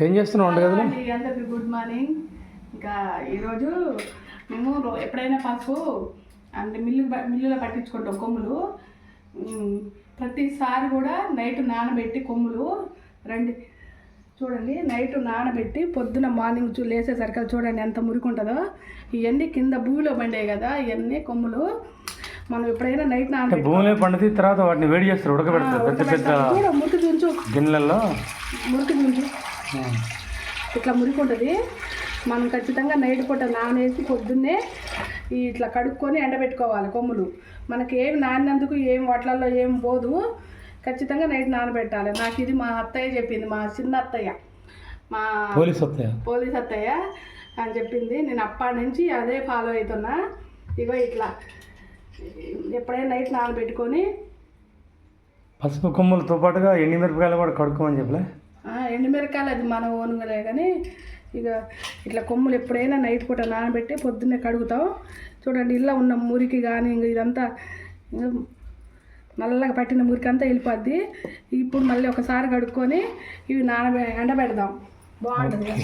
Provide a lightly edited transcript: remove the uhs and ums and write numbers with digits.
ఏం చేస్తున్నావు వంటగదిలో? అందరికి గుడ్ మార్నింగ్. ఇంకా ఈరోజు మేము ఎప్పుడైనా పసుపు అంటే మిల్లులో పట్టించుకుంటాం కొమ్ములు. ప్రతిసారి కూడా నైట్ నానబెట్టి కొమ్ములు చూడండి, నైట్ నానబెట్టి పొద్దున మార్నింగ్ లేసేసరికి చూడండి ఎంత మురికి ఉంటుందో. ఇవన్నీ కింద భూమిలో పండాయి కదా, ఇవన్నీ కొమ్ములు మనం ఎప్పుడైనా నైట్ నానబెట్టి భూమిలో పండితే తర్వాత వాటిని వేడి చేస్తారు, ఉడకబెడతారు పెద్ద పెద్ద మురికి గుంచు గిన్నెలలో. మురికి గుంచు ఇట్లా మురికి ఉంటుంది. మనం ఖచ్చితంగా నైట్ పూట నానేసి పొద్దున్నే ఇట్లా కడుక్కొని ఎండబెట్టుకోవాలి కొమ్ములు. మనకి ఏమి నానినందుకు ఏం వాటిలలో ఏం పోదు, ఖచ్చితంగా నైట్ నానబెట్టాలి. నాకు ఇది మా అత్తయ్య చెప్పింది, మా చిన్న అత్తయ్య, మా పోలీస్ అత్తయ్య అని చెప్పింది. నేను అప్పటి నుంచి అదే ఫాలో అవుతున్నా. ఇగో ఇట్లా ఎప్పుడైనా నైట్ నానబెట్టుకొని పసుపు కొమ్ములతో పాటుగా ఎండుమిరపకాయలు కూడా కడుక్కోమని చెప్పలే. ఎండుమిరపకాయలు అది మన ఓనుగలే, కానీ ఇక ఇట్లా కొమ్ములు ఎప్పుడైనా నైట్ పూట నానబెట్టి పొద్దున్నే కడుగుతాం. చూడండి, ఇలా ఉన్న మురికి కానీ ఇంక ఇదంతా నల్లగా పట్టిన మురికి అంతా వెళ్ళిపోద్ది. ఇప్పుడు మళ్ళీ ఒకసారి కడుక్కొని ఇవి ఎండబెడదాం, బాగుంటుంది.